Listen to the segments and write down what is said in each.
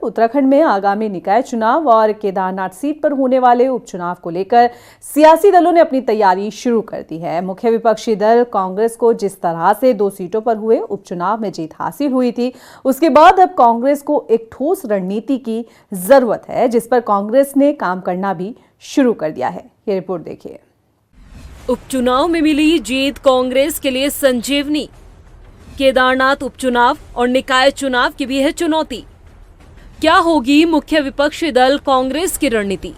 उत्तराखंड में आगामी निकाय चुनाव और केदारनाथ सीट पर होने वाले उपचुनाव को लेकर सियासी दलों ने अपनी तैयारी शुरू कर दी है। मुख्य विपक्षी दल कांग्रेस को जिस तरह से 2 सीटों पर हुए उपचुनाव में जीत हासिल हुई थी, उसके बाद अब कांग्रेस को एक ठोस रणनीति की जरूरत है, जिस पर कांग्रेस ने काम करना भी शुरू कर दिया है। ये रिपोर्ट देखिए। उपचुनाव में मिली जीत कांग्रेस के लिए संजीवनी। केदारनाथ उपचुनाव और निकाय चुनाव की भी है चुनौती। क्या होगी मुख्य विपक्षी दल कांग्रेस की रणनीति?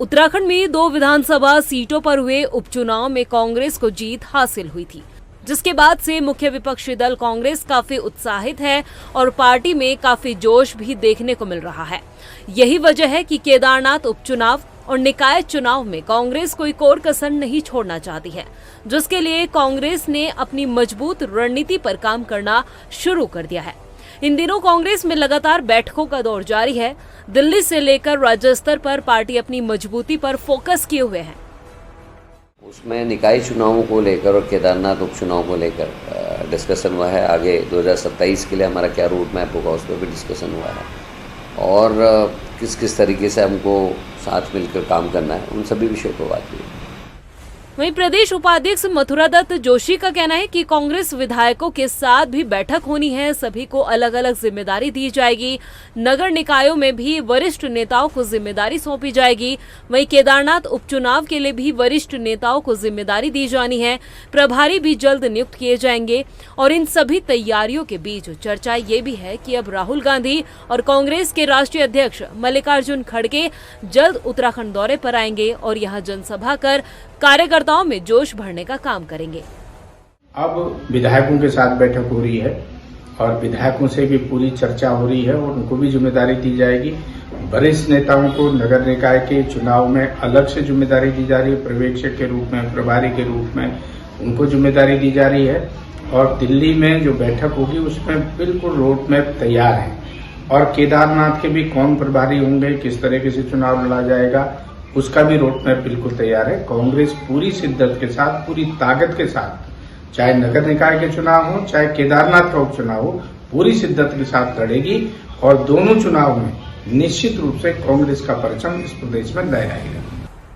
उत्तराखंड में 2 विधानसभा सीटों पर हुए उपचुनाव में कांग्रेस को जीत हासिल हुई थी, जिसके बाद से मुख्य विपक्षी दल कांग्रेस काफी उत्साहित है और पार्टी में काफी जोश भी देखने को मिल रहा है। यही वजह है कि केदारनाथ उपचुनाव और निकाय चुनाव में कांग्रेस कोई कोर कसर नहीं छोड़ना चाहती है, जिसके लिए कांग्रेस ने अपनी मजबूत रणनीति पर काम करना शुरू कर दिया है। इन दिनों कांग्रेस में लगातार बैठकों का दौर जारी है। दिल्ली से लेकर राज्य स्तर पर पार्टी अपनी मजबूती पर फोकस किए हुए है। उसमें निकाय चुनावों को लेकर और केदारनाथ उपचुनाव को लेकर डिस्कशन हुआ है। आगे 2027 के लिए हमारा क्या रूट मैप होगा, उस पर भी डिस्कशन हुआ है और किस किस तरीके से हमको साथ मिलकर काम करना है, उन सभी विषयों पर बात हुई। वहीं प्रदेश उपाध्यक्ष मथुरा दत्त जोशी का कहना है कि कांग्रेस विधायकों के साथ भी बैठक होनी है, सभी को अलग अलग जिम्मेदारी दी जाएगी। नगर निकायों में भी वरिष्ठ नेताओं को जिम्मेदारी सौंपी जाएगी। वहीं केदारनाथ उपचुनाव के लिए भी वरिष्ठ नेताओं को जिम्मेदारी दी जानी है। प्रभारी भी जल्द नियुक्त किए जाएंगे और इन सभी तैयारियों के बीच चर्चा ये भी है कि अब राहुल गांधी और कांग्रेस के राष्ट्रीय अध्यक्ष मल्लिकार्जुन खड़गे जल्द उत्तराखंड दौरे पर आएंगे और यहाँ जनसभा कर कार्यकर्ताओं में जोश भरने का काम करेंगे। अब विधायकों के साथ बैठक हो रही है और विधायकों से भी पूरी चर्चा हो रही है और उनको भी जिम्मेदारी दी जाएगी। वरिष्ठ नेताओं को नगर निकाय के चुनाव में अलग से जिम्मेदारी दी जा रही है, पर्यवेक्षक के रूप में, प्रभारी के रूप में उनको जिम्मेदारी दी जा रही है। और दिल्ली में जो बैठक होगी उसमें बिल्कुल रोड मैप तैयार है और केदारनाथ के भी कौन प्रभारी होंगे, किस तरीके से चुनाव लड़ा जाएगा, उसका भी रोड मैप बिल्कुल तैयार है। कांग्रेस पूरी शिद्दत के साथ, पूरी ताकत के साथ, चाहे नगर निकाय के चुनाव हो, चाहे केदारनाथ का उपचुनाव हो, पूरी शिद्दत के साथ लड़ेगी और दोनों चुनाव में निश्चित रूप से कांग्रेस का परचम इस प्रदेश में लहराएगा।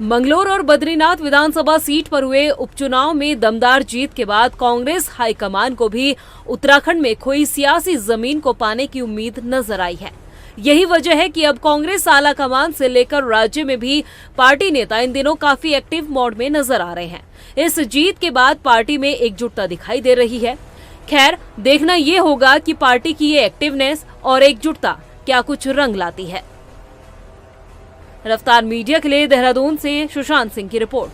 मंगलोर और बद्रीनाथ विधानसभा सीट पर हुए उपचुनाव में दमदार जीत के बाद कांग्रेस हाईकमान को भी उत्तराखंड में खोई सियासी जमीन को पाने की उम्मीद नजर आई है। यही वजह है कि अब कांग्रेस आला कमान से लेकर राज्य में भी पार्टी नेता इन दिनों काफी एक्टिव मोड में नजर आ रहे हैं। इस जीत के बाद पार्टी में एकजुटता दिखाई दे रही है। खैर, देखना ये होगा कि पार्टी की ये एक्टिवनेस और एकजुटता क्या कुछ रंग लाती है। रफ्तार मीडिया के लिए देहरादून से सुशांत सिंह की रिपोर्ट।